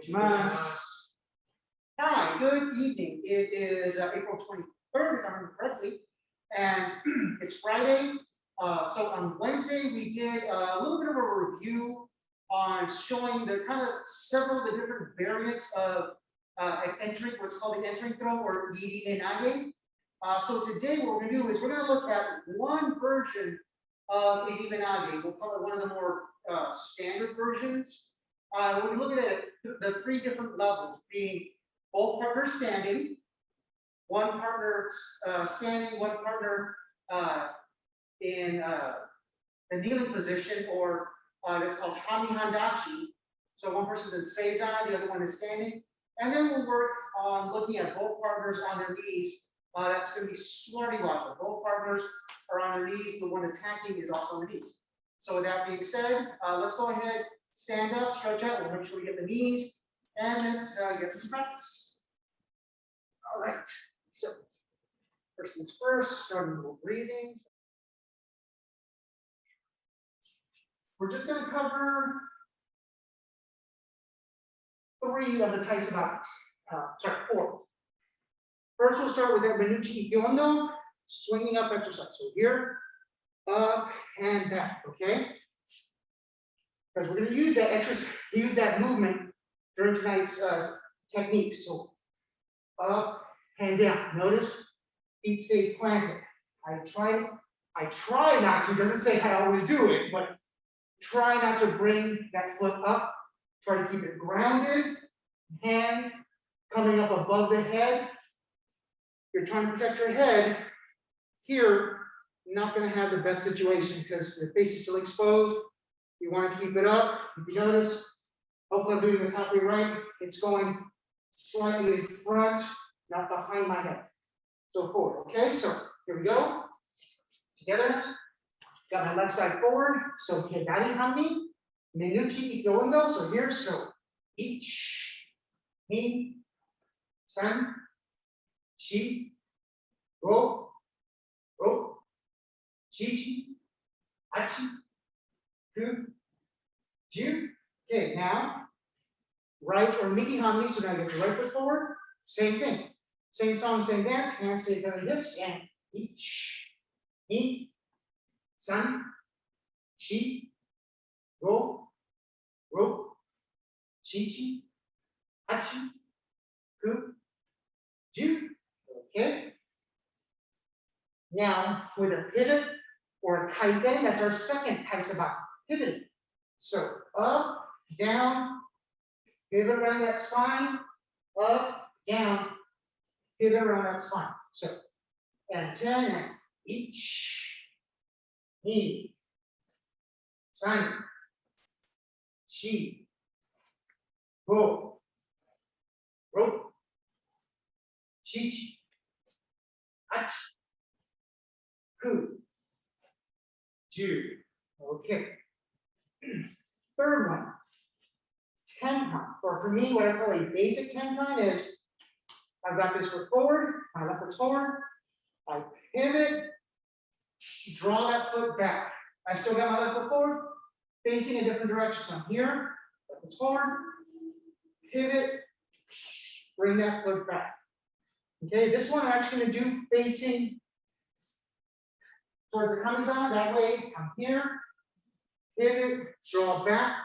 Mas. Hi, good evening. It is April 23rd, if I remember correctly, and it's Friday. So on Wednesday, we did a little bit of a review on showing the kind of several of the different variants of an entering, what's called the entering throw or iriminage. So today what we're going to do is we're going to look at one version of iriminage. We'll call it one of the more standard versions. We're going to look at it, the three different levels, being both partners standing, one partner standing, one partner in the kneeling position, or that's called hanmi handachi. So one person's in seiza, the other one is standing. And then we'll work on looking at both partners on their knees. That's going to be suwari waza. Both partners are on their knees. The one attacking is also on the knees. So with that being said, let's go ahead, stand up, stretch out. We'll make sure we get the knees, and let's get to some practice. All right. So first things first, starting with breathing. We're just going to cover 3 of the tai sabakis. Sorry, 4. First, we'll start with that menuchi ikkyo, swinging up exercise. So here, up and back. Okay, because we're going to use that movement during tonight's technique. So up and down. Notice feet stay planted. I try not to. Doesn't say I always do it, but try not to bring that foot up. Try to keep it grounded. Hands coming up above the head. You're trying to protect your head. Here, you're not going to have the best situation because your face is still exposed. You want to keep it up. If you notice, hopefully I'm doing this halfway right. It's going slightly in front, not behind my head. So forward. Okay, so here we go. Together. Got my left side forward. So kedari hanmi, menuchi ikkyo. So here, so ich, ni, san, shi, ro, chichi, hachi, ku, ju. Okay, now right or miki hanmi. So now get the right foot forward. Same thing. Same song, same dance. Hands stay on the hips. And ich, ni, san, shi, ro, chichi, hachi, ku, ju. Okay. Now with a pivot or a kaiben, that's our second tai sabaki. Pivoting. So up, down, pivot around that spine, up, down, pivot around that spine. So and 10 and ich, ni, san, shi, ro, chichi, hachi, ku, ju. Okay. Third one, tenkan. Or for me, what I call a basic tenkan is I've got this foot forward, my left foot's forward, I pivot, draw that foot back. I still got my left foot forward, facing a different direction. So I'm here, left foot's forward, pivot, bring that foot back. Okay, this one I'm actually going to do facing towards the Kami-san. That way, I'm here, pivot, draw back.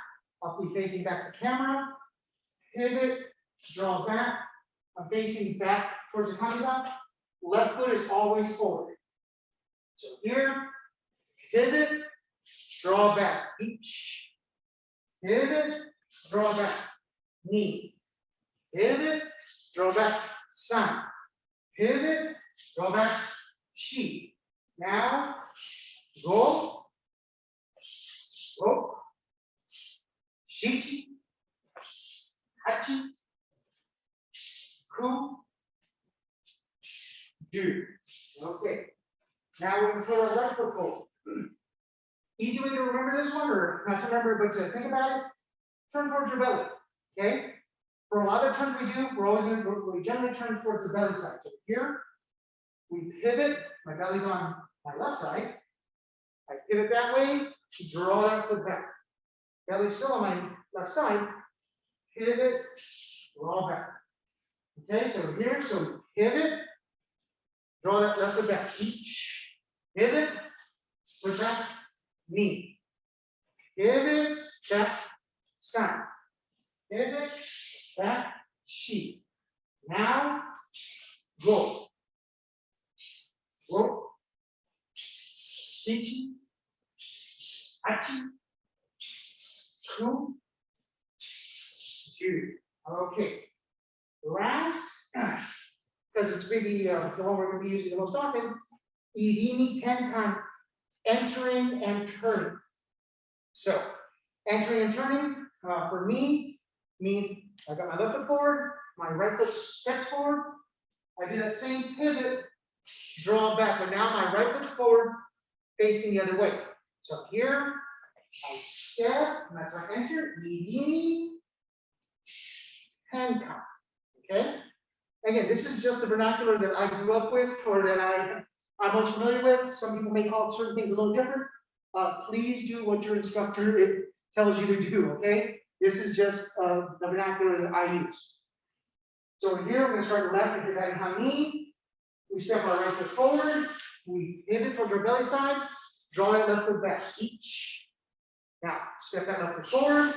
I'll be facing back the camera. Pivot, draw back. I'm facing back towards the Kami-san. Left foot is always forward. So here, pivot, draw back. Each. Pivot, draw back. Knee. Pivot, draw back. San. Pivot, draw back. Shi. Now, go, shichi, hachi, ku, ju. Okay. Now we're going to put our right foot forward. Easy way to remember this one, or not to remember, but to think about it. Turn towards your belly. Okay. For a lot of turns we do, we generally turn towards the belly side. So here, we pivot. My belly's on my left side. I pivot that way, draw that foot back. Belly's still on my left side. pivot, draw back. Okay, so here, so pivot, draw that left foot back, each, pivot, foot back, knee, pivot, back, side, pivot, back, sheet. Now, go, go, shichi, tachi, ku, two. Okay. Last, because it's maybe the one we're going to be using the most often, irimi tenkan, entering and turning. So, entering and turning for me means I got my left foot forward, my right foot steps forward. I do that same pivot, draw back, but now my right foot's forward, facing the other way. So here, I step, and that's my enter, irimi tenkan. Okay? Again, this is just the vernacular that I grew up with or that I'm most familiar with. Some people may call certain things a little different. Please do what your instructor tells you to do, okay? This is just the vernacular that I use. So here, we're going to start left with the hanmi. We step our right foot forward. We pivot towards our belly side. Draw that left foot back. Each. Now, step that left foot forward.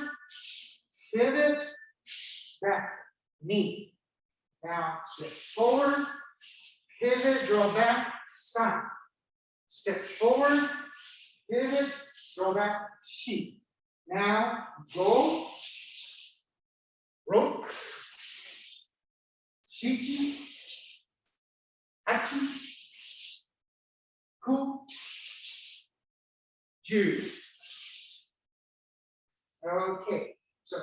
Pivot. Back. Knee. Now, step forward, pivot, draw back, side. Step forward, pivot, draw back, sheet. Now, go, rope, shichi, tachi, ku, ju. Okay, so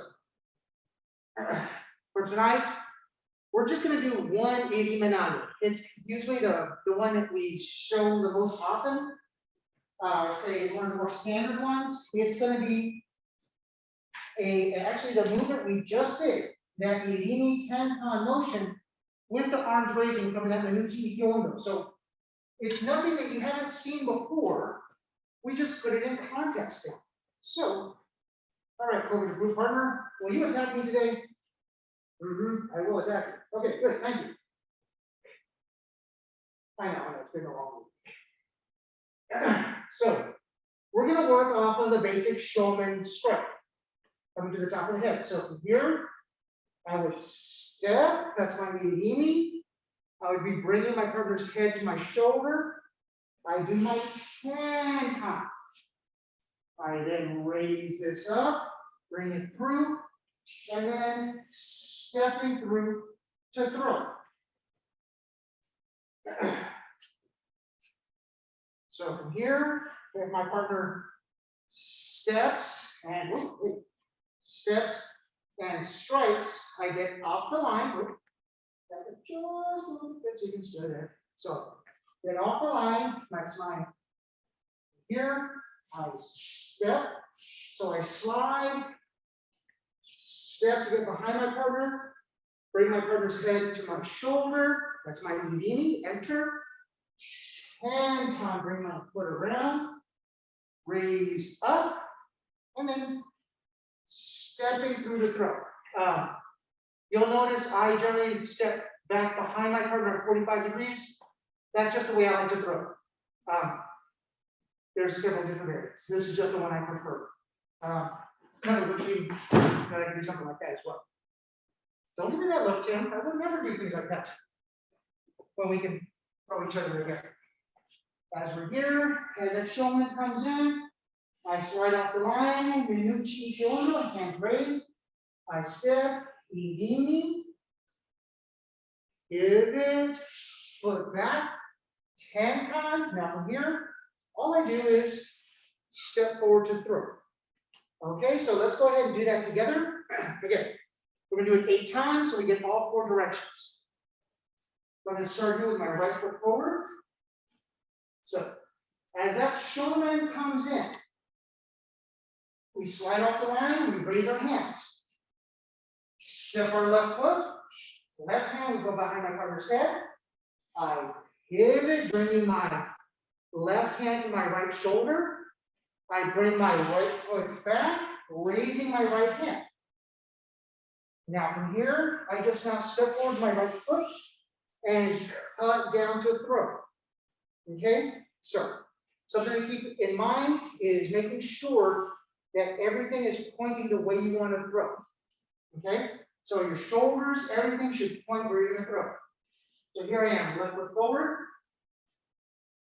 for tonight, we're just going to do one iriminage. It's usually the one that we show the most often. Let's say one of the more standard ones. It's going to be actually the movement we just did, that irimi tenkan motion with the arms raising from that menuchi ikkyo. So it's nothing that you haven't seen before. We just put it in context now. So, all right, over to group partner. Will you attack me today? I will attack you. Okay, good, thank you. I know, it's been a long week. So, we're going to work off of the basic shomen strike. Coming to the top of the head. So from here, I would step, that's my irimi. I would be bringing my partner's head to my shoulder. I do my tenkan. I then raise this up, bring it through, and then stepping through to throw. So from here, if my partner steps and strikes, I get off the line. Just a little bit so you can stay there. So get off the line. That's my here. I step. So I slide, step to get behind my partner, bring my partner's head to my shoulder. That's my irimi, enter. Tenkan, bring my foot around, raise up, and then stepping through the throw. You'll notice I generally step back behind my partner at 45 degrees. That's just the way I like to throw. There's several different areas. This is just the one I prefer. Another routine that I can do something like that as well. Don't give me that look, Tim. I would never do things like that. When we can throw each other again. As we're here, as that shomen comes in, I slide off the line, menuchi ikkyo, hand raised. I step, irimi, pivot, foot back, tenkan. Now from here, all I do is step forward to throw. Okay, so let's go ahead and do that together. Again, we're going to do it 8 times so we get all 4 directions. I'm going to start here with my right foot forward. So, as that shomen comes in, we slide off the line, we raise our hands. Step our left foot, left hand, we go behind my partner's head. I pivot, bringing my left hand to my right shoulder. I bring my right foot back, raising my right hand. Now from here, I just now step forward my right foot and cut down to throw. Okay, so something to keep in mind is making sure that everything is pointing the way you want to throw. Okay, so your shoulders, everything should point where you're going to throw. So here I am, left foot forward.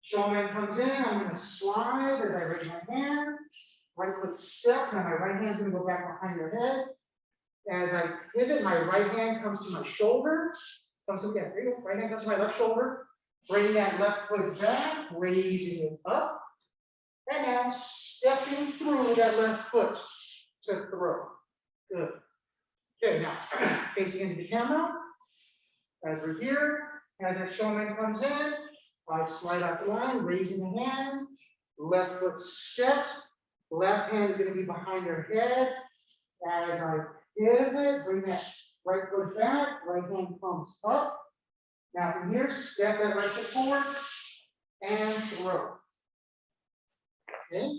Shomen comes in, I'm going to slide as I raise my hand. Right foot steps, now my right hand is going to go back behind your head. As I pivot, my right hand comes to my shoulder. Comes to, yeah, there you go. Right hand comes to my left shoulder. Bring that left foot back, raising it up. And now stepping through that left foot to throw. Good. Okay, now facing into the camera. As we're here, as that Shomen comes in, I slide out the line, raising the hand. Left foot steps. Left hand is going to be behind your head. As I pivot, bring that right foot back, right hand comes up. Now from here, step that right foot forward and throw. Okay.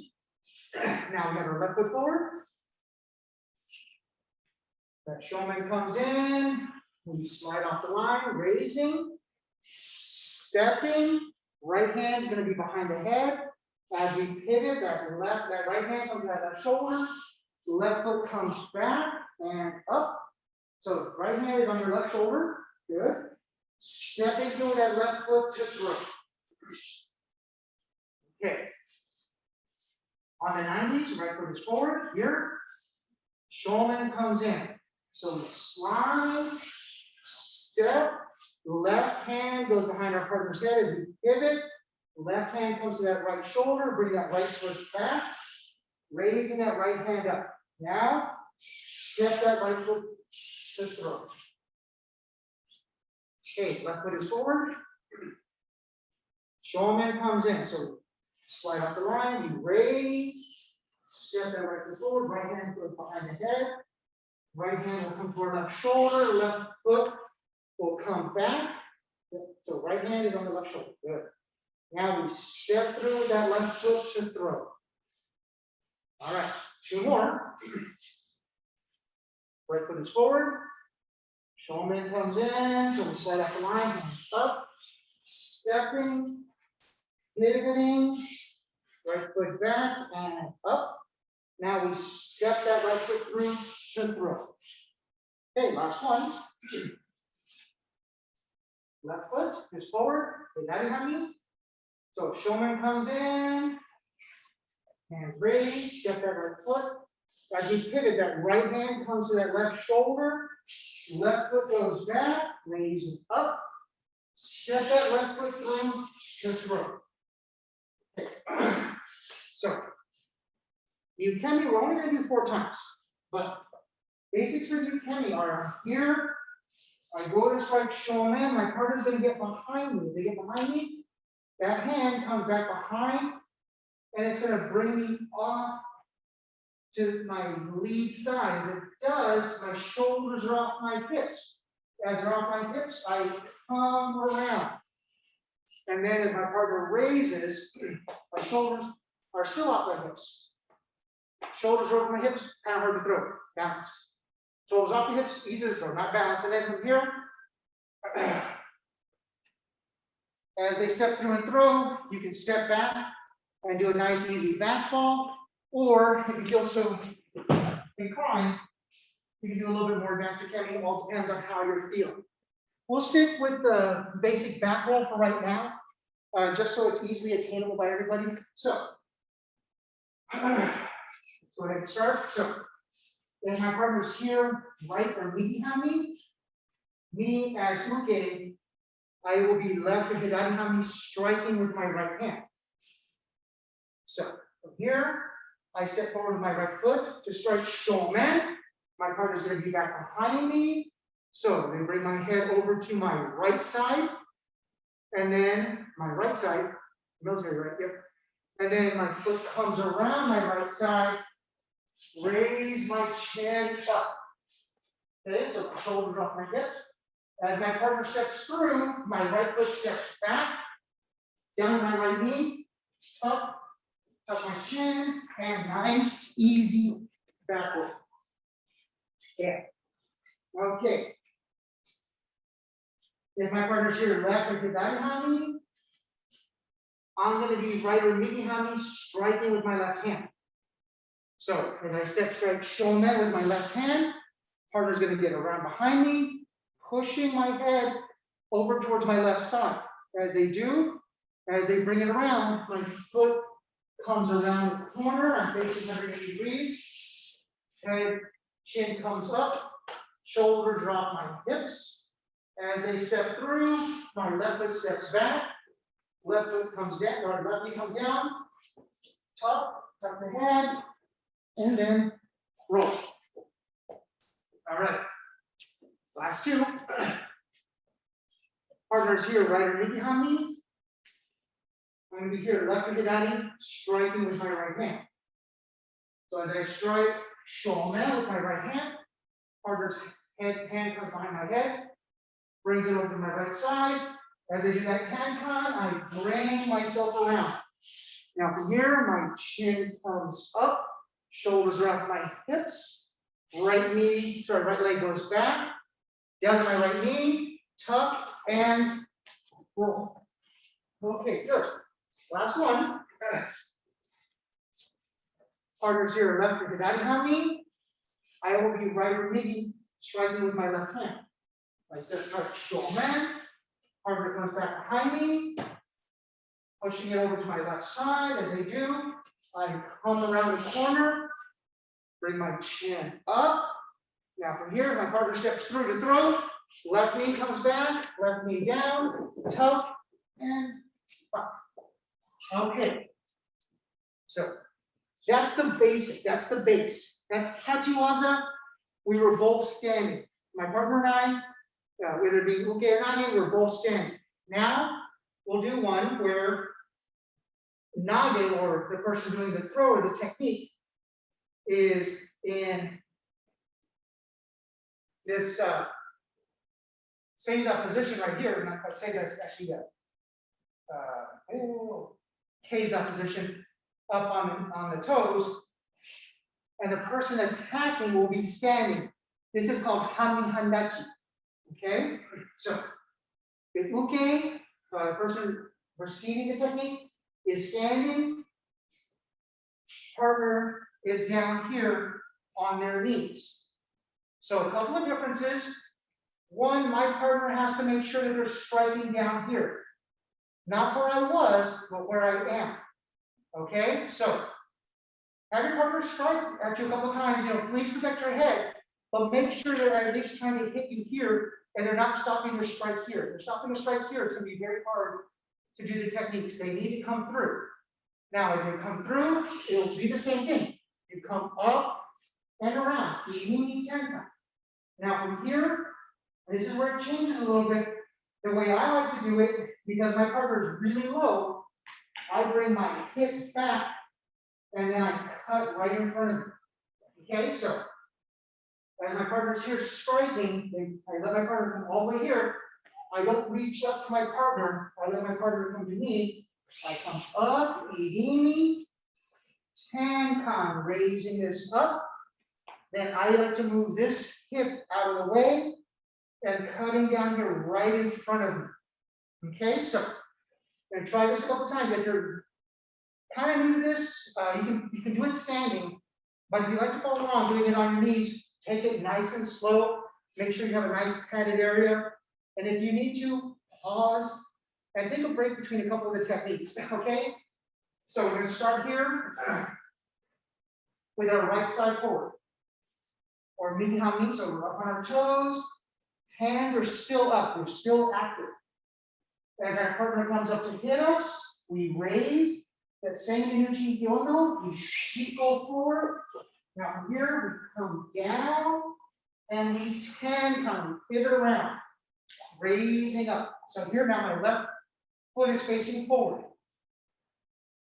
Now we have our left foot forward. That Shomen comes in. We slide off the line, raising, stepping. Right hand is going to be behind the head. As we pivot, that right hand comes out that shoulder. Left foot comes back and up. So right hand is on your left shoulder. Good. Stepping through that left foot to throw. Okay. On the 90s, right foot is forward. Here. Shomen comes in. So we slide, step, left hand goes behind our partner's head as we pivot. Left hand comes to that right shoulder, bring that right foot back, raising that right hand up. Now, step that right foot to throw. Okay, left foot is forward. Shomen comes in. So slide off the line, you raise, step that right foot forward, right hand goes behind the head. Right hand will come toward left shoulder, left foot will come back. So right hand is on the left shoulder. Good. Now we step through that left foot to throw. All right, two more. Right foot is forward. Shomen comes in, so we slide off the line, hands up, stepping, pivoting, right foot back and up. Now we step that right foot through to throw. Okay, last one. Left foot is forward, hanmi. So Shomen comes in, hands raised, step that right foot. As you pivot, that right hand comes to that left shoulder, left foot goes back, raising up, step that left foot through to throw. Okay. So, ukemi, we're only going to do 4 times, but basics for ukemi are here. I go to strike Shomen, my partner's going to get behind me. As they get behind me, that hand comes back behind, and it's going to bring me off to my lead side. As it does, my shoulders are off my hips. As they're off my hips, I come around. And then as my partner raises, my shoulders are still off my hips. Shoulders are over my hips, kind of hard to throw, balanced. Shoulders off the hips, easy to throw, not balanced. And then from here, as they step through and throw, you can step back and do a nice easy back fall. Or if you feel so inclined, you can do a little bit more advanced ukemi. It all depends on how you're feeling. We'll stick with the basic back roll for right now, just so it's easily attainable by everybody. So, let's go ahead and start. So, as my partner's here, right or midi hanmi, me as uke, I will be left with hidari hanmi striking with my right hand. So, from here, I step forward with my right foot to strike shomen. My partner's going to be back behind me. So I'm going to bring my head over to my right side. And then my right side, military right here. And then my foot comes around my right side. Raise my chin up. Okay, so my shoulders off my hips. As my partner steps through, my right foot steps back. Down my right knee. Up. Tuck my chin, and nice, easy back roll. Yeah. Okay. If my partner's here left or hidari hanmi, I'm going to be right or midi hanmi, striking with my left hand. So as I step strike shomen with my left hand, partner's going to get around behind me, pushing my head over towards my left side. As they do, as they bring it around, my foot comes around the corner. I'm facing 180 degrees. Head, chin comes up, shoulder drop my hips. As they step through, my left foot steps back. Left foot comes down, or left knee comes down. Tuck the head, and then roll. All right. Last two. Partners here, right or midi hanmi. I'm going to be here, left hidari, striking with my right hand. So as I strike shomen with my right hand, partner's hand comes behind my head, brings it over to my right side. As I do that tenkan, I bring myself around. Now from here, my chin comes up, shoulders around my hips, right leg goes back, down to my right knee, tuck, and roll. Okay, good. Last one. Partners here, left or hidari hanmi. I will be right or midi, striking with my left hand. I step strike shomen. Partner comes back behind me, pushing it over to my left side. As I do, I come around the corner, bring my chin up. Now from here, my partner steps through to throw. Left knee comes back, left knee down, tuck, and up. Okay. So that's the basic, that's the base. That's tachi waza. We were both standing. My partner and I, whether it be uke or nage, we're both standing. Now we'll do one where nage, or the person doing the throw or the technique, is in this seiza position right here. Not quite seiza, it's actually the keiza position up on the toes. And the person attacking will be standing. This is called hanmi handachi. Okay, so the uke, person receiving the technique, is standing. Partner is down here on their knees. So a couple of differences. One, my partner has to make sure that they're striking down here. Not where I was, but where I am. Okay, so have your partner strike at you a couple times, please protect your head, but make sure they're at least trying to hit you here and they're not stopping their strike here. If they're stopping the strike here, it's going to be very hard to do the techniques. They need to come through. Now, as they come through, it'll be the same thing. You come up and around. Irimi tenkan. Now, from here, this is where it changes a little bit. The way I like to do it, because my partner is really low, I bring my hip back and then I cut right in front of them. Okay, so as my partner's here striking, I let my partner come all the way here. I don't reach up to my partner. I let my partner come to me. I come up, irimi, tenkan, raising this up. Then I like to move this hip out of the way and cutting down here right in front of me. Okay, so I'm going to try this a couple times. If you're kind of new to this, you can do it standing, but if you like to follow along, doing it on your knees, take it nice and slow. Make sure you have a nice padded area. And if you need to, pause and take a break between a couple of the techniques, okay? So we're going to start here with our right side forward. Or midi hanmi, so we're up on our toes. Hands are still up, we're still active. As our partner comes up to hit us, we raise. That same menuchi yono, we go forward. Now from here, we come down and we tenkan, pivot around, raising up. So here now my left foot is facing forward.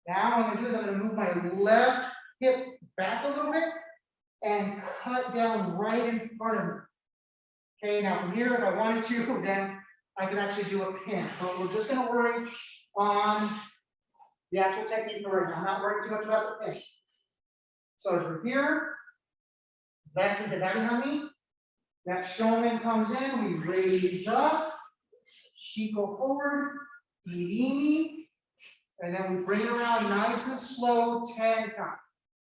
Now what I'm going to do is I'm going to move my left hip back a little bit and cut down right in front of me. Okay, now from here, if I wanted to, then I can actually do a pin. But we're just going to worry on the actual technique for right now. I'm not worrying too much about the pin. So as we're here, left hidari hanmi. That shomen comes in, we raise up, shiko forward, irimi, and then we bring it around nice and slow, tenkan.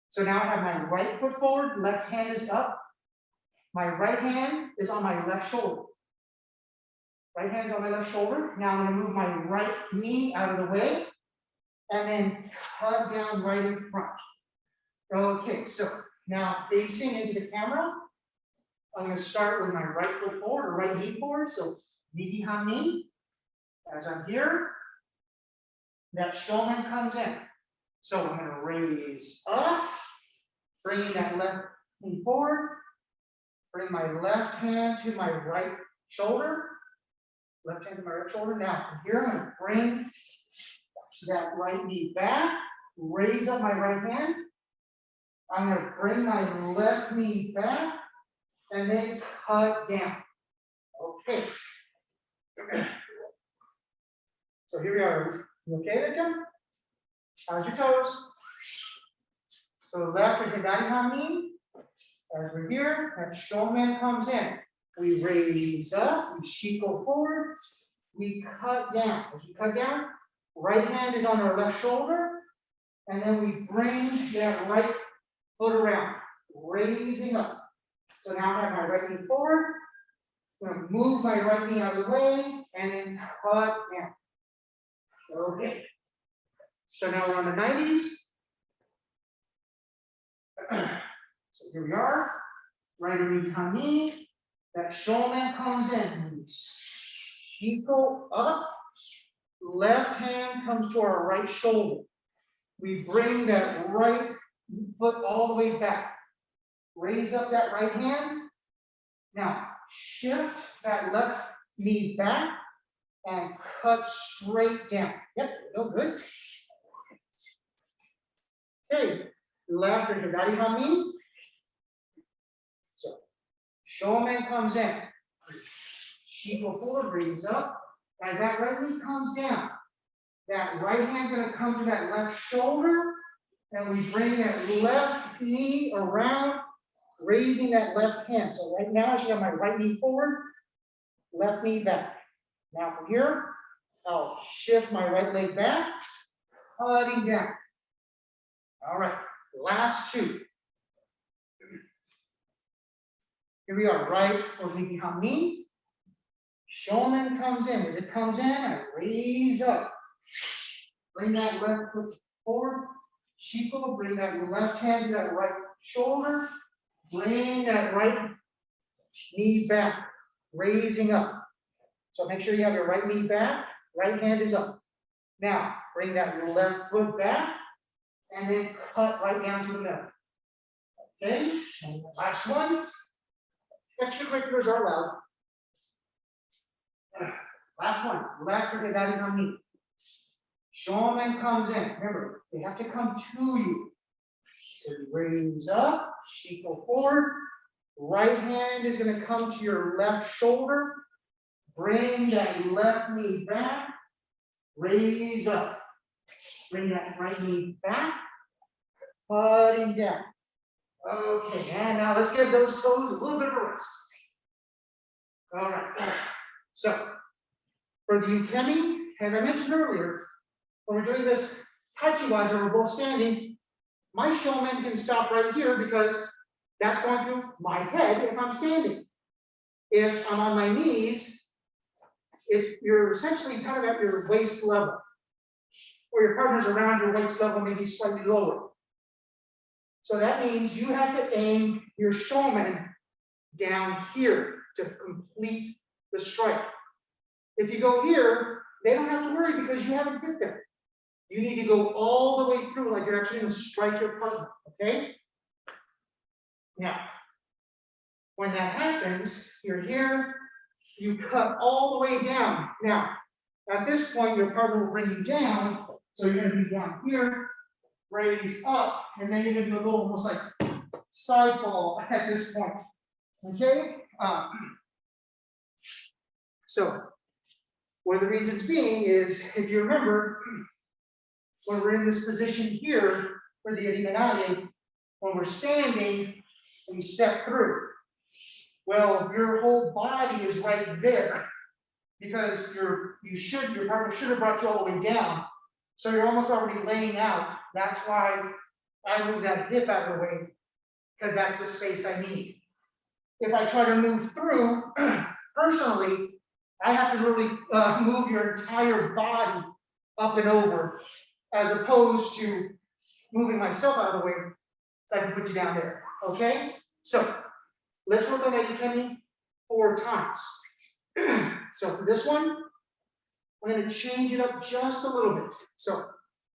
So now I have my right foot forward, left hand is up. My right hand is on my left shoulder. Right hand is on my left shoulder. Now I'm going to move my right knee out of the way and then cut down right in front. Okay, so now facing into the camera, I'm going to start with my right foot forward or right knee forward. So migi hanmi. As I'm here, that shomen comes in. So I'm going to raise up, bringing that left knee forward, bring my left hand to my right shoulder, left hand to my right shoulder. Now from here, I'm going to bring that right knee back, raise up my right hand. I'm going to bring my left knee back and then cut down. Okay. So here we are. You okay there, Tim? How's your toes? So left is handachi hanmi. As we're here, that shomen comes in. We raise up, we shiko forward, we cut down. As we cut down, right hand is on our left shoulder, and then we bring that right foot around, raising up. So now I have my right knee forward. I'm going to move my right knee out of the way, and then cut down. Okay. So now we're on the 90s. So here we are. Right hanmi. That shomen comes in. Shiko up. Left hand comes to our right shoulder. We bring that right foot all the way back. Raise up that right hand. Now shift that left knee back and cut straight down. Yep, no good. Okay, left is handachi hanmi. So shomen comes in. Shiko forward, brings up. As that right knee comes down, that right hand's going to come to that left shoulder, and we bring that left knee around, raising that left hand. So right now I should have my right knee forward, left knee back. Now from here, I'll shift my right leg back, cutting down. All right, last two. Here we are, right for migi hanmi. Shomen comes in. As it comes in, I raise up. Bring that left foot forward. Shiko, bring that left hand to that right shoulder. Bring that right knee back, raising up. So make sure you have your right knee back, right hand is up. Now, bring that left foot back, and then cut right down to the middle. Okay, and last one. Extracurriculars are allowed. Last one, left for handachi hanmi. Shomen comes in. Remember, they have to come to you. So you raise up, shiko forward. Right hand is going to come to your left shoulder. Bring that left knee back. Raise up. Bring that right knee back. Cutting down. Okay, and now let's give those toes a little bit of a rest. All right. So, for the ukemi, as I mentioned earlier, when we're doing this tachi waza, we're both standing, my shomen can stop right here because that's going through my head if I'm standing. If I'm on my knees, you're essentially kind of at your waist level, or your partner's around your waist level, maybe slightly lower. So that means you have to aim your shomen down here to complete the strike. If you go here, they don't have to worry because you haven't hit them. You need to go all the way through like you're actually going to strike your partner, okay? Now, when that happens, you're here, you cut all the way down. Now, at this point, your partner will bring you down, so you're going to be down here, raise up, and then you're going to do a little almost like side ball at this point, okay? So, one of the reasons being is, if you remember, when we're in this position here for the iriminage, when we're standing, we step through. Well, your whole body is right there because your partner should have brought you all the way down. So you're almost already laying out. That's why I move that hip out of the way, because that's the space I need. If I try to move through, personally, I have to really move your entire body up and over, as opposed to moving myself out of the way so I can put you down there, okay? So let's work on that ukemi 4 times. So for this one, I'm going to change it up just a little bit. So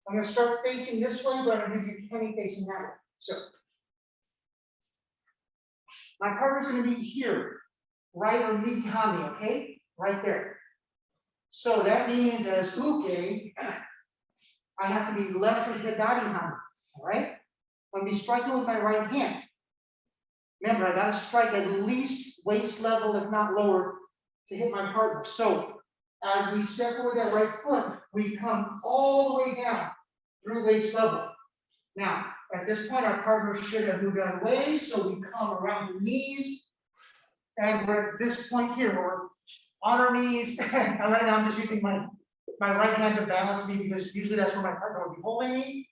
I'm going to start facing this way, but I'm going to do ukemi facing that way. So my partner's going to be here, right or midi hanmi, okay? Right there. So that means as uke, I have to be left or hidari hanmi, all right? I'm going to be striking with my right hand. Remember, I got to strike at least waist level, if not lower, to hit my partner. So as we step forward that right foot, we come all the way down through waist level. Now, at this point, our partner should have moved out of the way, so we come around the knees. And we're at this point here, we're on our knees. And right now, I'm just using my right hand to balance me, because usually that's where my partner will be holding me.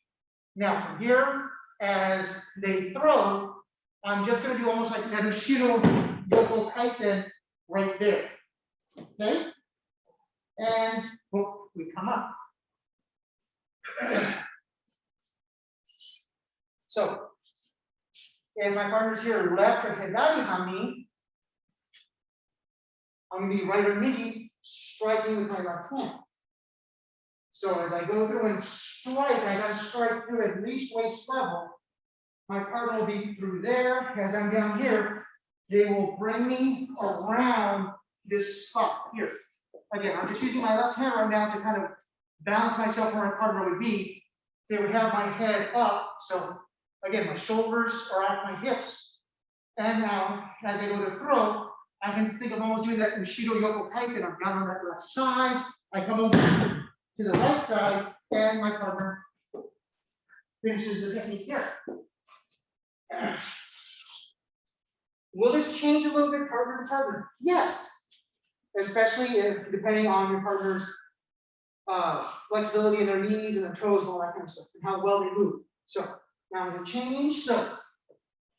Now, from here, as they throw, I'm just going to do almost like that Shiro Yoko Kaiten right there. Okay? And whoop, we come up. So, if my partner's here left or hidari hanmi, I'm going to be right or midi, striking with my left hand. So as I go through and strike, I got to strike through at least waist level. My partner will be through there. As I'm down here, they will bring me around this spot here. Again, I'm just using my left hand right now to kind of balance myself where my partner would be. They would have my head up. So again, my shoulders are off my hips. And now, as I go to throw, I can think of almost doing that Ushido Yoko Kaiten. I'm down on that left side. I come over to the right side, and my partner finishes the technique here. Will this change a little bit partner to partner? Yes, especially depending on your partner's flexibility in their knees and their toes and all that kind of stuff, and how well they move. So now I'm going to change. So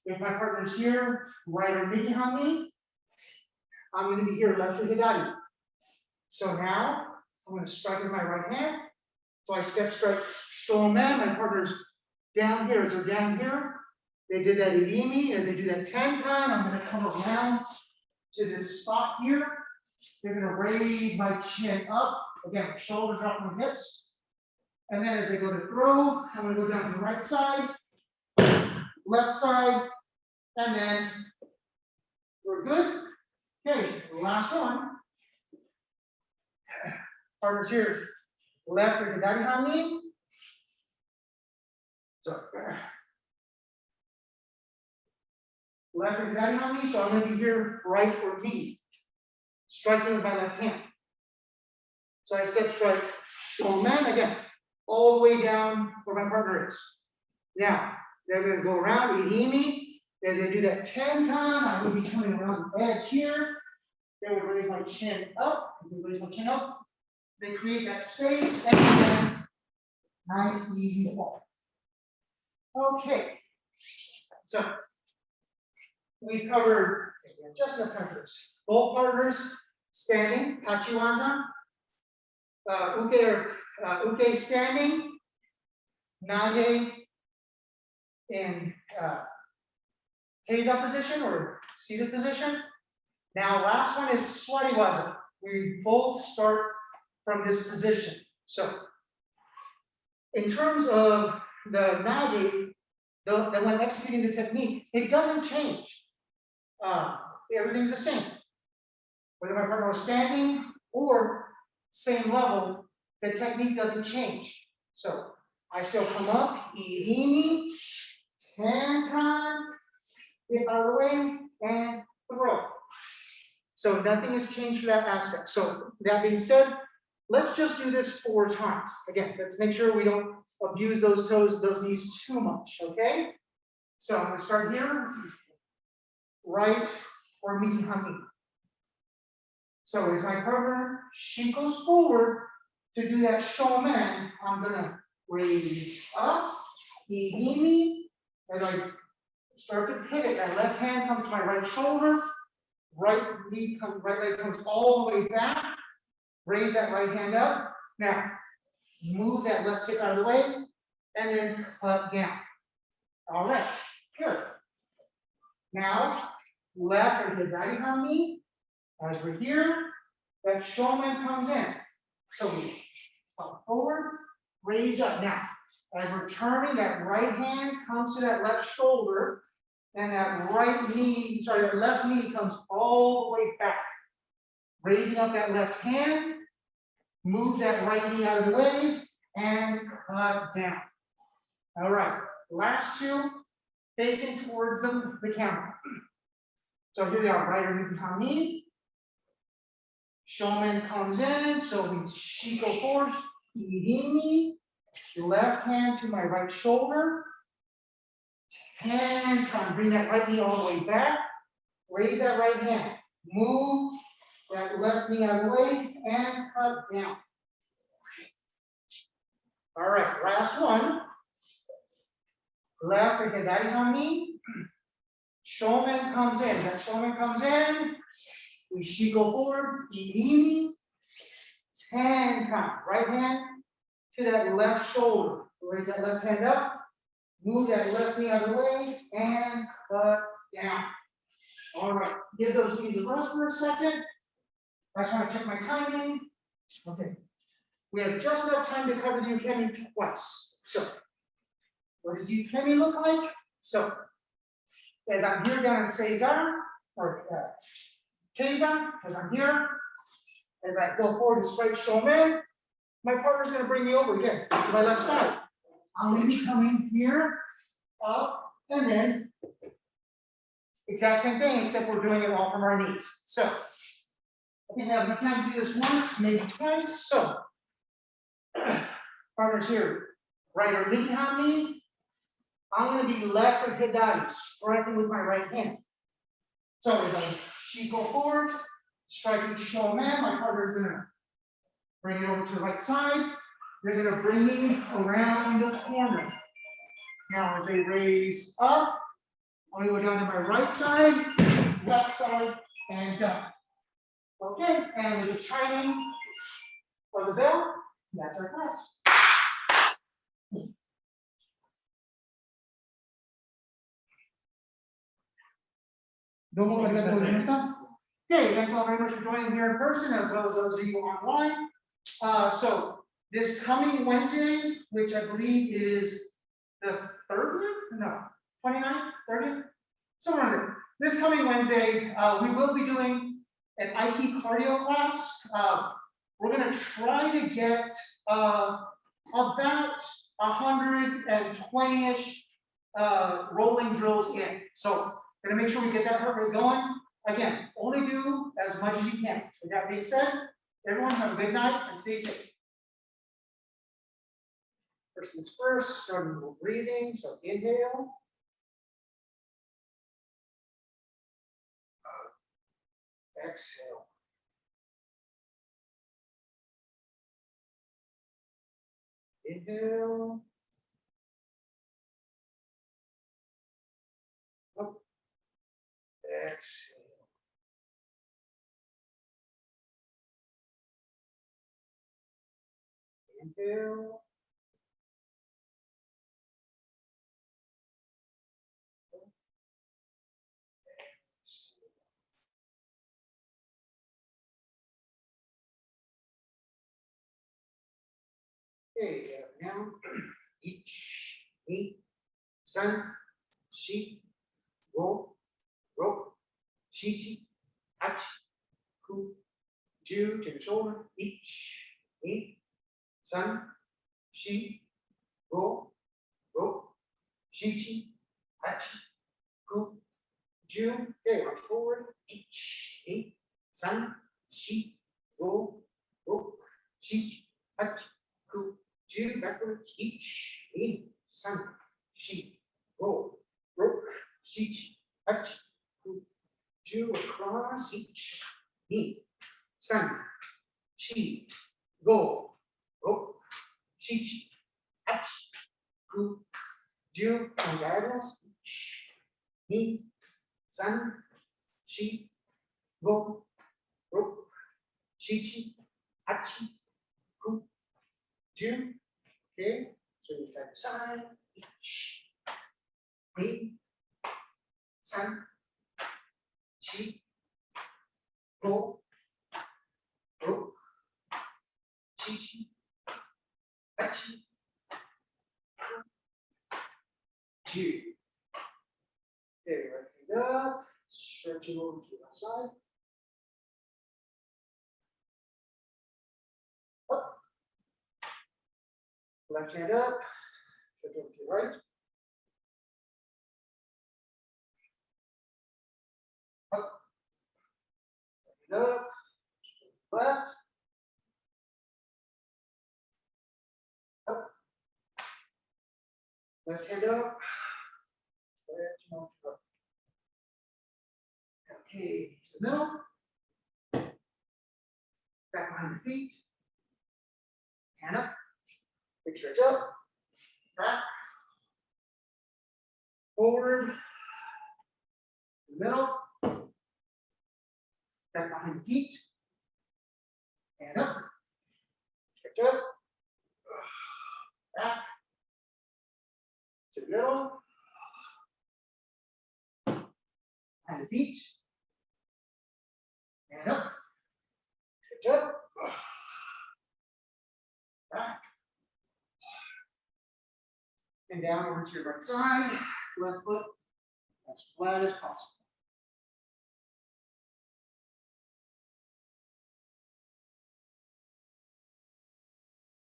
if my partner's here, right or midi hanmi, I'm going to be here left or hidari. So now I'm going to strike with my right hand. So I step strike shomen. My partner's down here. As they're down here, they did that irimi. As they do that tenkan, I'm going to come around to this spot here. They're going to raise my chin up. Again, my shoulders off my hips. And then as they go to throw, I'm going to go down to the right side, left side, and then we're good. Okay, last one. Partners here, left or hidari hanmi. So, left or hidari hanmi. So I'm going to be here, right or midi, striking with my left hand. So I step strike shomen again, all the way down where my partner is. Now they're going to go around irimi. As they do that tenkan, I will be coming around the edge here. They will raise my chin up. As they raise my chin up, they create that space, and then nice, easy fall. Okay, so we covered just enough time for this. Both partners standing, tachi waza. Uke standing, nage in Keiza position or seated position. Now, last one is suwari waza. We both start from this position. So, in terms of the nage, when I'm executing the technique, it doesn't change. Everything's the same. Whether my partner was standing or same level, the technique doesn't change. So, I still come up, irimi, tenkan, get out of the way, and throw. So nothing has changed for that aspect. So that being said, let's just do this 4 times. Again, let's make sure we don't abuse those toes, those knees too much, okay? So I'm going to start here. Right or midi hanmi. So as my partner, she goes forward to do that shomen, I'm gonna raise up, irimi, as I start to pivot, that left hand comes to my right shoulder, right knee comes, right leg comes all the way back, raise that right hand up. Now, move that left hip out of the way, and then cut down. All right, good. Now, left or hidari hanmi, as we're here, that shomen comes in. So we come forward, raise up. Now, as we're turning, that right hand comes to that left shoulder, and that that left knee comes all the way back. Raising up that left hand, move that right knee out of the way, and cut down. All right, last two, facing towards the camera. So here we are, right or midi hanmi. Shomen comes in, so we shiko forward, irimi, left hand to my right shoulder, tenkan, bring that right knee all the way back, raise that right hand, move that left knee out of the way, and cut down. All right, last one. Left or hidari hanmi. Shomen comes in. That shomen comes in. We shiko forward, irimi, tenkan. Right hand to that left shoulder. Raise that left hand up. Move that left knee out of the way and cut down. All right, give those knees a rest for a second. I just want to check my timing. Okay. We have just enough time to cover the ukemi twice. So, what does the ukemi look like? So, as I'm here down in Seiza, or Keiza, as I'm here, as I go forward and straight shomen, my partner's going to bring me over again to my left side. I'm going to be coming here, up, and then exact same thing, except we're doing it all from our knees. So, I think I have enough time to do this once, maybe twice. So, partners here, right or midi hanmi. I'm going to be left or hidari, striking with my right hand. So as I shiko forward, striking shomen, my partner is going to bring it over to the right side. They're going to bring me around the corner. Now as they raise up, I'm going to go down to my right side, left side, and done. Okay, and with the chiming of the bell, that's our class. Domo arigatou gozaimashita. Okay, thank you all very much for joining here in person, as well as those of you online. So this coming Wednesday, which I believe is the 30th? No, 29th, 30th? Somewhere in there. This coming Wednesday, we will be doing an Aikido cardio class. We're going to try to get about 120-ish rolling drills in. So we're gonna make sure we get that heart rate going. Again, only do as much as you can. With that being said, everyone have a good night and stay safe. First things first, starting with breathing. So inhale. Exhale. Inhale. Up. Exhale. Inhale. Okay, now each, ni, san, shi, go, ro, shichi, hachi, ku, ju, to the shoulder, each, ni, san, shi, go, ro, shichi, hachi, ku, ju. Okay, march forward, each, ni, san, shi, go, ro, shichi, hachi, ku, ju, backwards, each, ni, san, shi, go, ro, shichi, hachi, ku, Ju across each. Ni, san, shi, go, ro, shi, hachi, ku, ju, on diagonals. Ni, san, shi, go, ro, shi, hachi, ku, ju. Okay, so you side to side. Ni, san, shi, go, ro, shi, hachi, ju. Okay, right hand up, stretching over to the left side. Up. Left hand up, stretch over to the right. Up. Right hand up, left. Up. Left hand up. Stretch over to the right. Okay, to the middle. Back behind the feet. Hand up. Big stretch up. Back. Forward. To the middle. Back behind the feet. Hand up. Stretch up. Back. To the middle. Behind the feet. Hand up. Stretch up. Back. And down over to your right side. Left foot as flat as possible.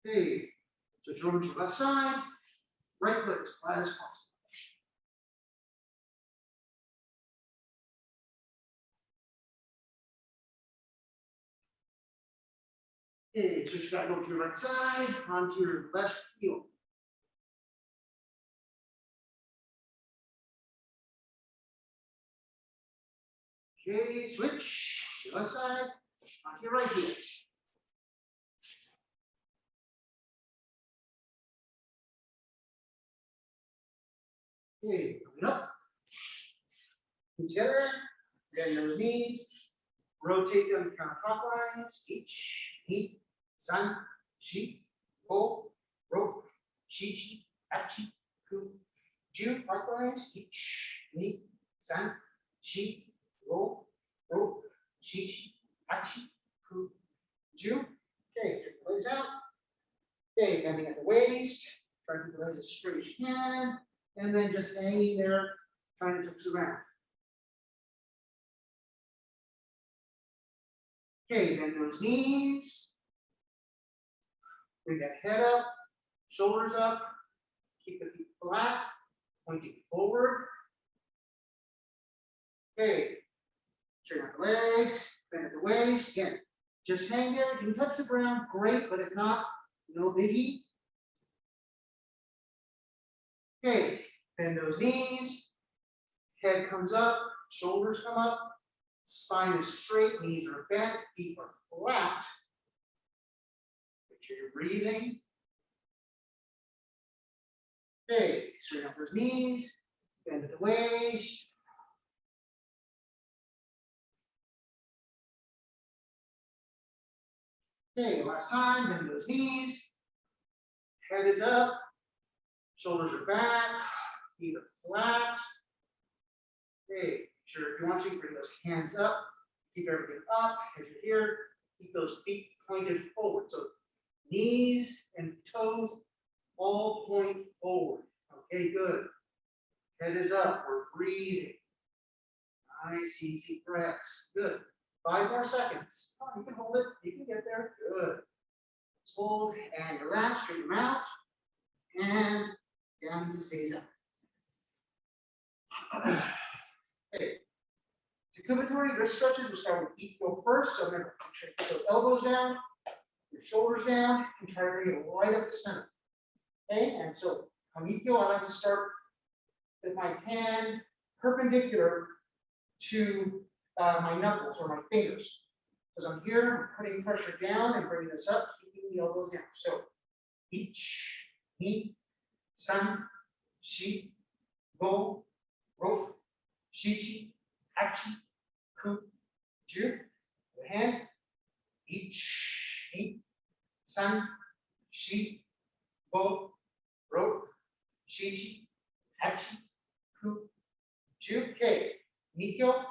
Okay, switch over to the left side. Right foot as flat as possible. Okay, switch back over to your right side, onto your left heel. Okay, switch to left side, onto your right heel. Okay, coming up. Together, bend those knees, rotate them counterclockwise, each, ni, san, shi, go, ro, shi, hachi, ku, ju, clockwise, each, ni, san, shi, go, ro, shi, hachi, ku, ju. Okay, straight the legs out. Okay, bending at the waist, try to keep the legs as straight as you can, and then just hanging there, trying to twist around. Okay, bend those knees. Bring that head up, shoulders up, keep the feet flat, pointing forward. Okay, straighten out the legs, bend at the waist. Again, just hang there. If you can touch the ground, great, but if not, no biggie. Okay, bend those knees, head comes up, shoulders come up, spine is straight, knees are bent, feet are flat. Make sure you're breathing. Okay, straighten up those knees, bend at the waist. Okay, last time, bend those knees. Head is up, shoulders are back, feet are flat. Okay, sure, if you want to, bring those hands up, keep everything up. As you're here, keep those feet pointed forward. So knees and toes all point forward. Okay, good. Head is up, we're breathing. Nice, easy breaths. Good. 5 more seconds. Oh, you can hold it, you can get there. Good. Just hold and relax, straighten them out. And down to seiza. Okay. To kubatory wrist stretches, we'll start with ikkyo first. So remember, try to put those elbows down, your shoulders down, and try to bring it right up the center. Okay, and so on ikkyo, I like to start with my hand perpendicular to my knuckles or my fingers. Because I'm here, I'm putting pressure down and bringing this up, keeping the elbows down. So, ich, ni, san, shi, go, ro, shichi, hachi, ku, ju. Your hand, ich, ni, san, shi, go, ro, shichi, hachi, ku, ju. Okay, Nikyo,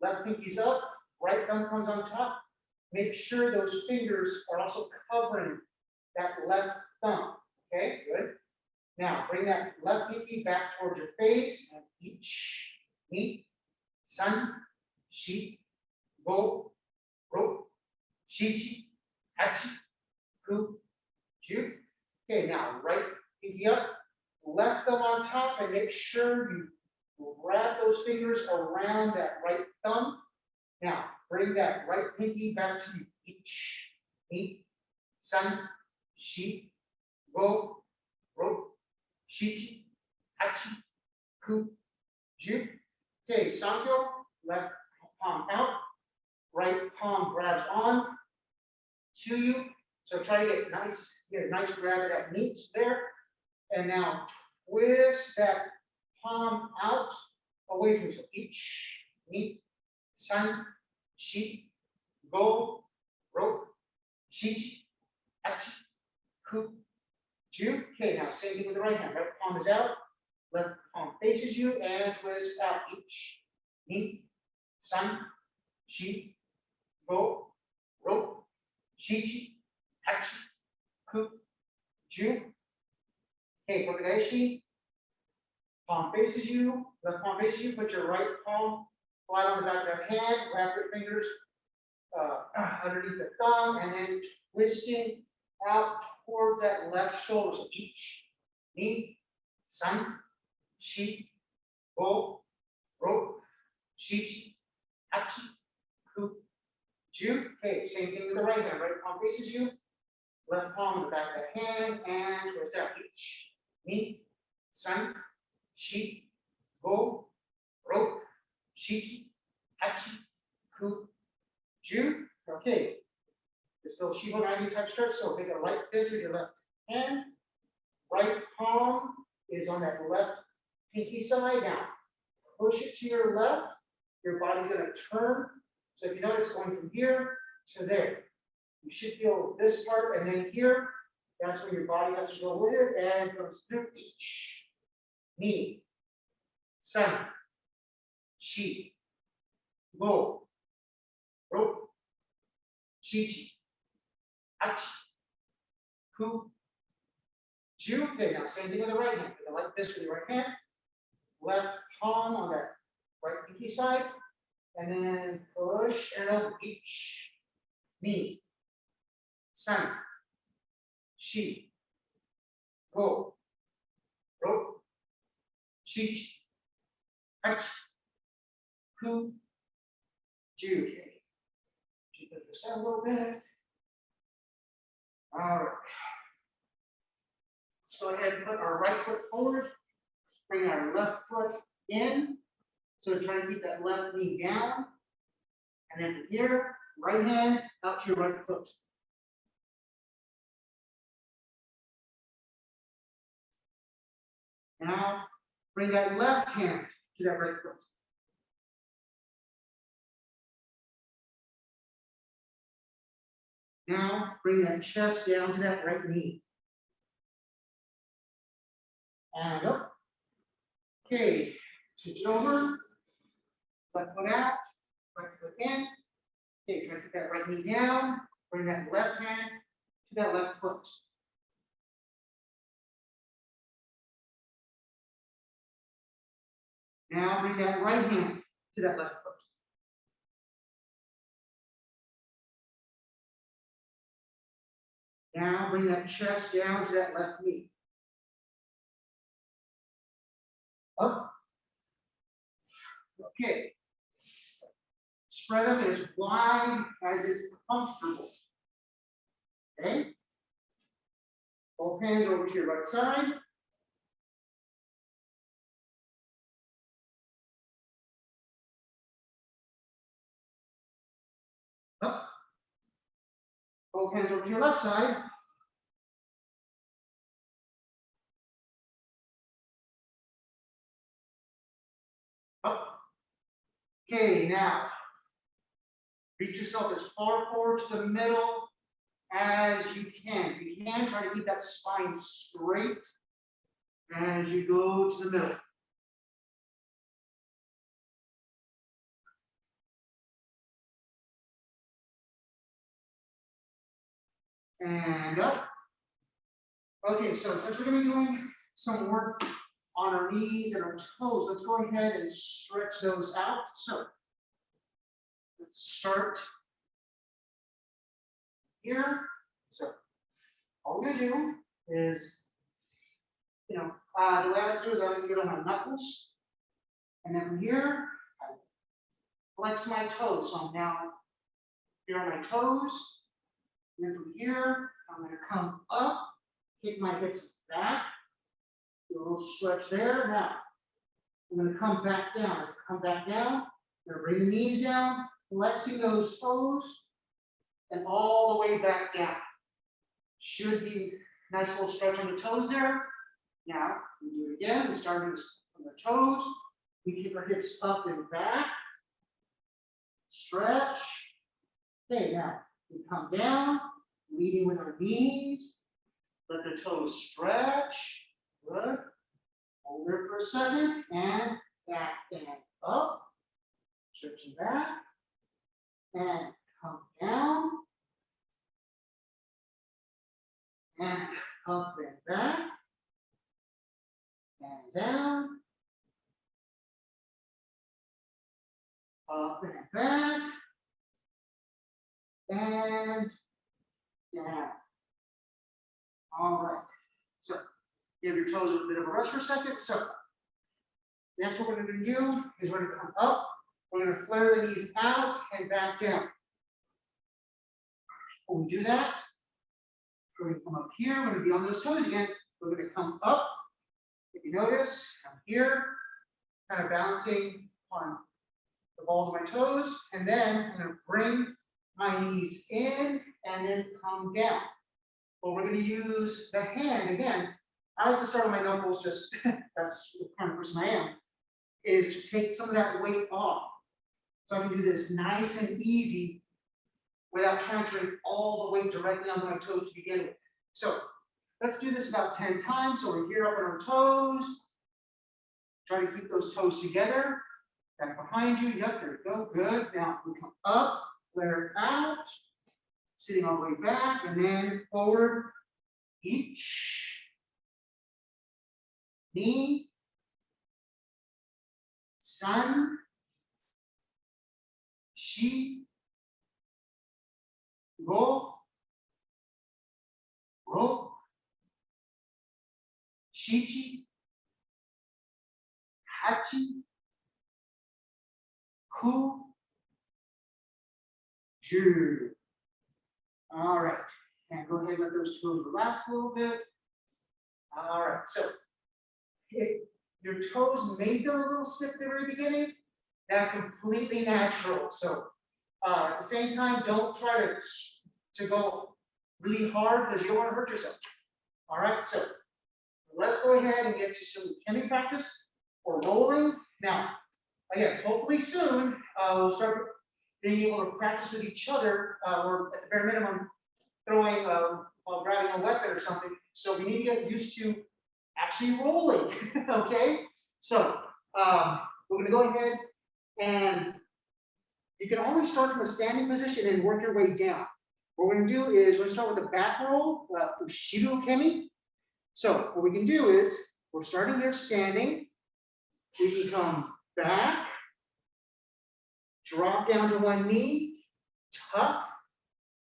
left pinky's up, right thumb comes on top. Make sure those fingers are also covering that left thumb. Okay, good. Now bring that left pinky back towards your face and ich, ni, san, shi, go, ro, shichi, hachi, ku, ju. Okay, now right pinky up, left thumb on top, and make sure you wrap those fingers around that right thumb. Now, bring that right pinky back to you. Ich, ni, san, shi, go, ro, shichi, hachi, ku, ju. Okay, Sankyo, left palm out, right palm grabs on to you. So try to get a nice grab of that meat there. And now twist that palm out away from you. So ich, ni, san, shi, go, ro, shichi, hachi, ku, ju. Okay, now same thing with the right hand. Right palm is out, left palm faces you, and twist out. Ich, ni, san, shi, go, ro, shichi, hachi, ku, ju. Okay, kotegaeshi. Palm faces you, left palm faces you, put your right palm flat on the back of that hand, wrap your fingers underneath the thumb, and then twisting out towards that left shoulder. So ich, ni, san, shi, go, ro, shichi, hachi, ku, ju. Okay, same thing with the right hand. Right palm faces you, left palm on the back of the hand, and twist out. Ich, ni, san, shi, go, ro, shichi, hachi, ku, ju. Okay. This little Shomenuchi type stretch. So make a right fist with your left hand. Right palm is on that left pinky side. Now push it to your left. Your body's going to turn. So if you notice, going from here to there. You should feel this part, and then here. That's where your body has to go with it, and goes through each. Ni, san, shi, go, ro, shichi, hachi, ku, ju. Okay, now same thing with the right hand. Take a light fist with your right hand, left palm on that right pinky side, and then push and over each. Ni, san, shi, go, ro, shichi, hachi, ku, ju. Okay. Keep it just a little bit. All right. Let's go ahead and put our right foot forward. Bring our left foot in. So try to keep that left knee down. And then from here, right hand out to your right foot. Now, bring that left hand to that right foot. Now, bring that chest down to that right knee. And up. Okay, switch it over. Left foot out, right foot in. Okay, try to put that right knee down. Bring that left hand to that left foot. Now bring that right hand to that left foot. Now bring that chest down to that left knee. Up. Okay. Spread them as wide as is comfortable. Okay. Both hands over to your right side. Both hands over to your left side. Up. Okay, now reach yourself as far forward to the middle as you can. If you can, try to keep that spine straight as you go to the middle. And up. Okay, so since we're going to be doing some work on our knees and our toes, let's go ahead and stretch those out. So let's start here. So all we're going to do is, the way I like to do is I like to get on my knuckles. And then from here, I flex my toes. So I'm now here on my toes. And then from here, I'm going to come up, kick my hips back. Do a little stretch there. Now, I'm going to come back down. As I come back down, I'm going to bring the knees down, flexing those toes, and all the way back down. Should be a nice little stretch on the toes there. Now, we do it again. We start from the toes. We kick our hips up and back. Stretch. Okay, now we come down, leading with our knees. Let the toes stretch. Good. Hold there for a second and back and up. Stretching back. And come down. And up and back. And down. Up and back. And down. All right. So give your toes a bit of a rest for a second. So next what we're going to do is we're going to come up. We're going to flare the knees out and back down. When we do that, we're going to come up here. We're going to be on those toes again. We're going to come up. If you notice, I'm here, kind of balancing on the balls of my toes. And then I'm going to bring my knees in and then come down. Well, we're going to use the hand again. I like to start with my knuckles, just that's the kind of person I am, is to take some of that weight off. So I can do this nice and easy without transferring all the weight directly onto my toes to begin with. So let's do this about 10 times. So we're here up on our toes. Try to keep those toes together. Back behind you. Yep, there we go. Good. Now we come up, flare out, sitting all the way back, and then forward. Each knee, san, shi, go, ro, shichi, hachi, ku, ju. All right, and go ahead and let those toes relax a little bit. All right, so if your toes may feel a little stiff at the very beginning, that's completely natural. So at the same time, don't try to go really hard because you don't want to hurt yourself. All right, so let's go ahead and get to some ukemi practice or rolling. Now, again, hopefully soon we'll start being able to practice with each other, or at the bare minimum, throwing while grabbing a weapon or something. So we need to get used to actually rolling. Okay, so we're going to go ahead and you can always start from a standing position and work your way down. What we're going to do is we're going to start with the back roll, ushiru ukemi. So what we can do is we're starting here standing. We can come back, drop down to one knee, tuck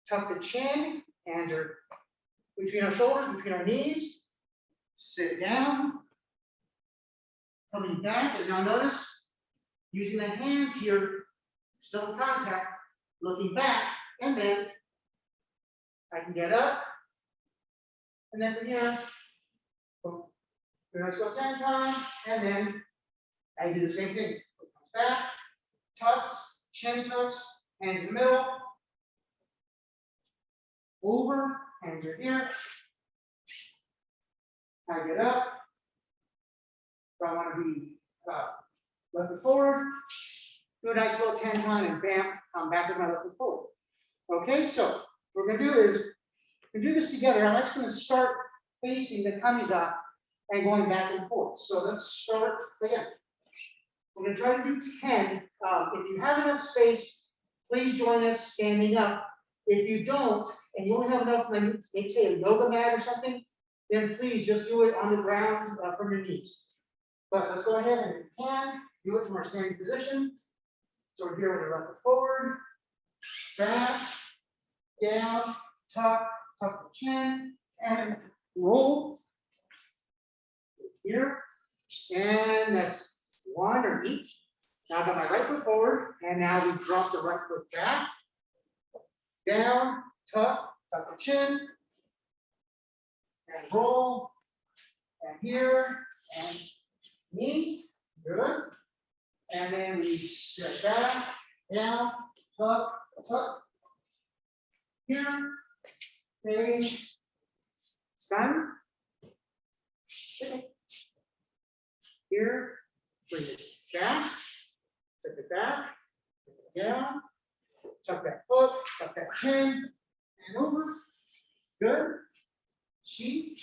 the chin, hands are between our shoulders, between our knees, sit down, coming back, and now notice, using the hands here, still in contact, looking back, and then I can get up, and then from here, nice little tenkan, and then I do the same thing. Back, tucks, chin tucks, hands in the middle, over, hands are here. I get up. If I want to be left foot forward, do a nice little tenkan and bam, I'm back with my left foot forward. Okay, so what we're going to do is we do this together. I'm actually going to start facing the kamiza and going back and forth. So let's start again. We're going to try to do 10. If you have enough space, please join us standing up. If you don't, and you only have enough, maybe say a yoga mat or something, then please just do it on the ground from your knees. But let's go ahead and if you can, do it from our standing position. So we're here with the left foot forward, back, down, tuck the chin, and roll. Here, and that's one or each. Now I got my right foot forward, and now we drop the right foot back, down, tuck the chin, and roll, and here, and knee, good. And then we step back, down, tuck, here, face, sun, here, bring it back, step it back, down, tuck that foot, tuck that chin, and over, good, sheet,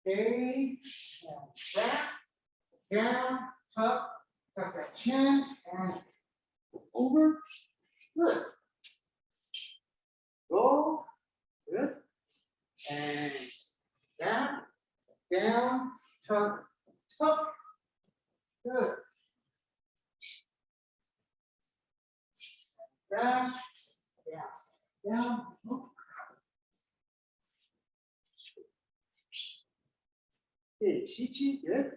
okay, and back, down, tuck that chin, and over, good, go, good, and back, down, tuck, good, back, down, okay, shichi, good.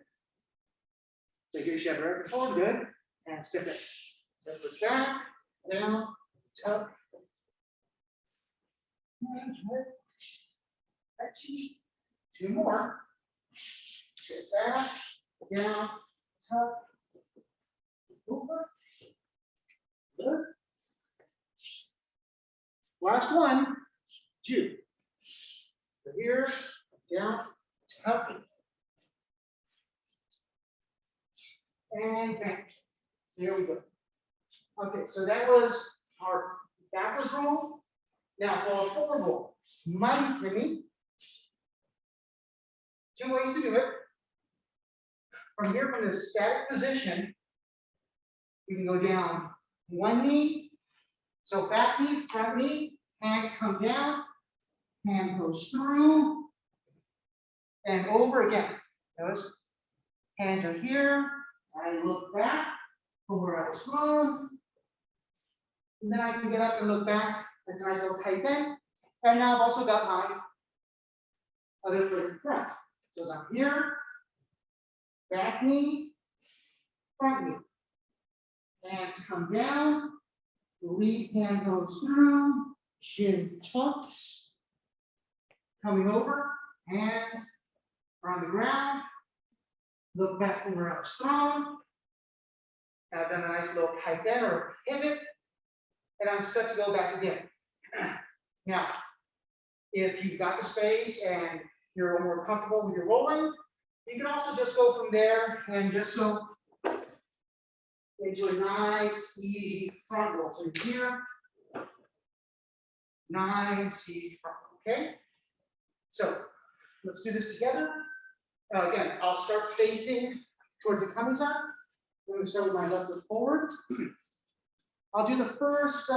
So here you have right forward, good, and step it. Step it back, down, tuck, tachi. Two more. Step back, down, tuck, over. Good. Last one, two. So here, down, tuck, and back. There we go. Okay, so that was our backward roll. Now for our forward roll, irimi. Two ways to do it. From here, from the static position, we can go down one knee. So back knee, front knee, hands come down, hand goes through, and over again. Notice, hands are here. I look back from where I was from. And then I can get up and look back. That's a nice little kaiten. And now I've also got my other foot in front. So as I'm here, back knee, front knee. Hands come down, the lead hand goes through, chin tucks, coming over, hands are on the ground, look back from where I was thrown. I've done a nice little kaiten or pivot, and I'm set to go back again. Now, if you've got the space and you're more comfortable with your rolling, you can also just go from there and just go into a nice, easy front roll. So here, nice, easy front roll, okay? So let's do this together. Again, I'll start facing towards the kamiza. I'm going to start with my left foot forward. I'll do the first,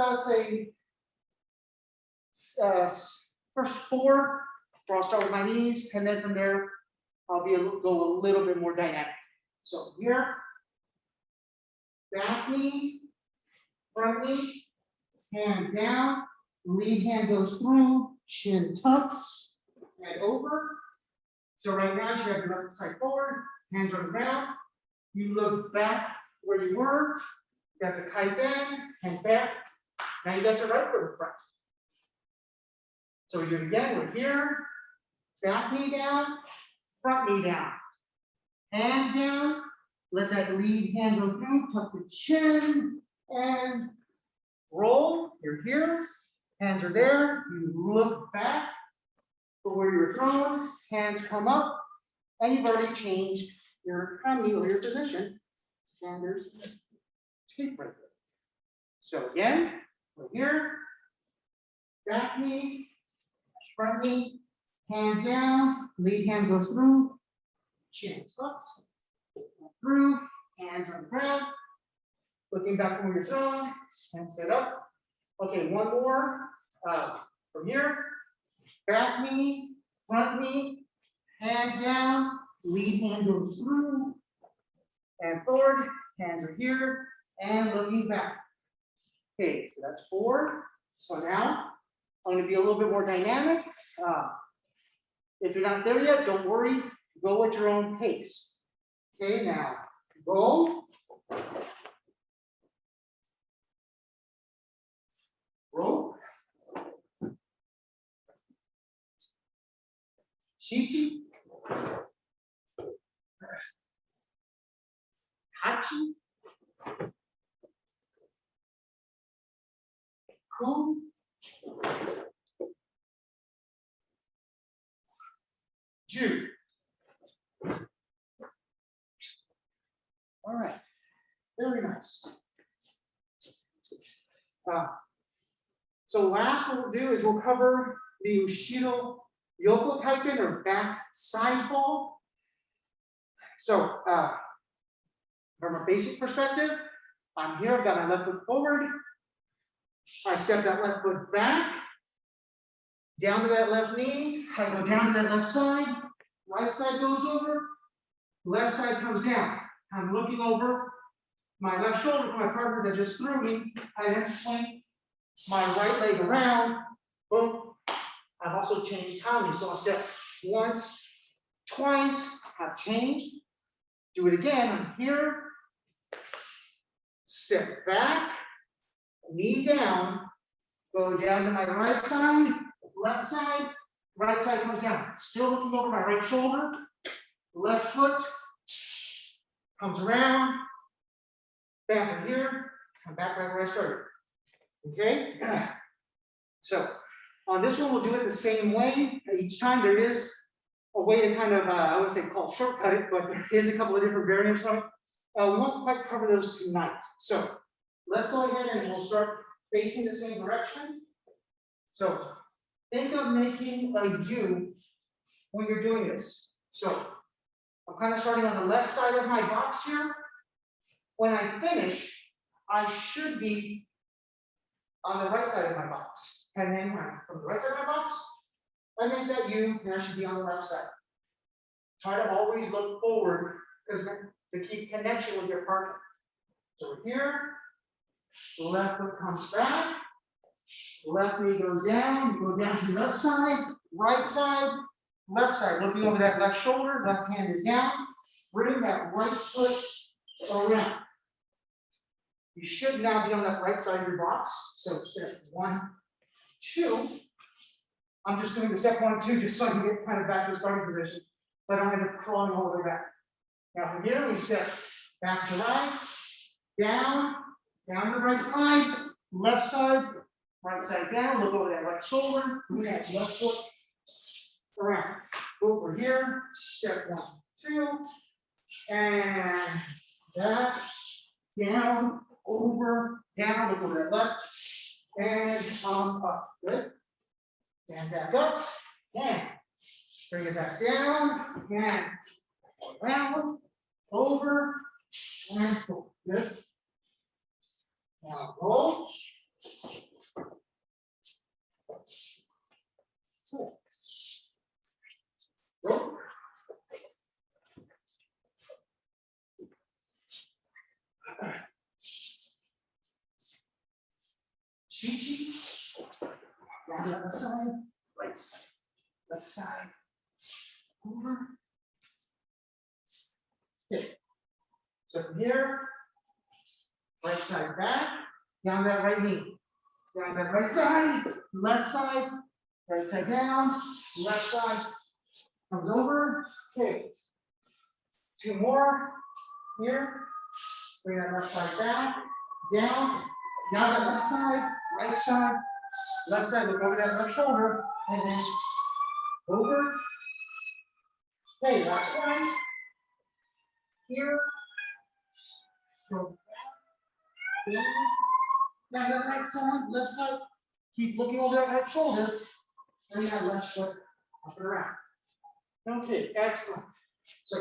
first four, where I'll start with my knees, and then from there, I'll go a little bit more dynamic. So here, back knee, front knee, hands down, lead hand goes through, chin tucks, and over. So right now, you have your left side forward, hands on the ground. You look back where you were. That's a kaiten, and back. Now you got your right foot in front. So we do it again. We're here. Back knee down, front knee down. Hands down. Let that lead hand go through. Tuck the chin and roll. You're here. Hands are there, you look back for where you're thrown, hands come up, and you've already changed your hanmi or your position. And there's tape right there. So again, we're here, back knee, front knee, hands down, lead hand goes through, chin tucks, through, hands on the ground, looking back from where you're thrown, and set up. Okay, one more from here, back knee, front knee, hands down, lead hand goes through, and forward, hands are here, and looking back. Okay, so that's 4. So now I'm going to be a little bit more dynamic. If you're not there yet, don't worry, go at your own pace. Okay, now roll. Roll. Shichi. Tachi. Ku. Ju. All right, very nice. So last what we'll do is we'll cover the Ushiro Yoko Kaiken or back side fall. So from a basic perspective, I'm here, I've got my left foot forward. I step that left foot back, down to that left knee, I go down to that left side, right side goes over, left side comes down. I'm looking over my left shoulder for my partner that just threw me. I then swing my right leg around, boom. I've also changed hanmi. So I'll step once, twice, have changed. Do it again, I'm here. Step back, knee down, go down to my right side comes down. Still looking over my right shoulder, left foot comes around, back in here, I'm back right where I started. Okay? So on this one, we'll do it the same way. Each time there is a way to kind of, I wouldn't say call shortcut it, but there is a couple of different variants from it. We won't quite cover those tonight. So let's go ahead and we'll start facing the same direction. So think of making a U when you're doing this. So I'm kind of starting on the left side of my box here. When I finish, I should be on the right side of my box. And then from the right side of my box, I make that U, and I should be on the left side. Try to always look forward because to keep connection with your partner. So we're here, the left foot comes back, left knee goes down, you go down to the left side, left side, looking over that left shoulder, left hand is down, bring that right foot around. You should now be on that right side of your box. So step 1, 2. I'm just doing the step 1 and 2 just so I can get kind of back to the starting position, but I'm going to crawling all the way back. Now from here, we step back to right, down to the right side, right side down, look over that right shoulder, move that left foot around. Over here, step 1, 2, and back, down, over, down, look over that left, and come up. Good. And back up, and bring it back down, and around, over, and forward. Good. Now roll. Roll. Shichi. Down to the other side, right side, left side, over. Okay. So from here, right side back, down that right knee, down that right side, right side down, left side comes over. Okay. 2 more here. Bring that left side back, down that left side, Left side, look over that left shoulder, and then over. Okay, last one. Here. Go back. Down. Now that right side, left side. Keep looking over that right shoulder. Bring that left foot up and around. Okay, excellent. So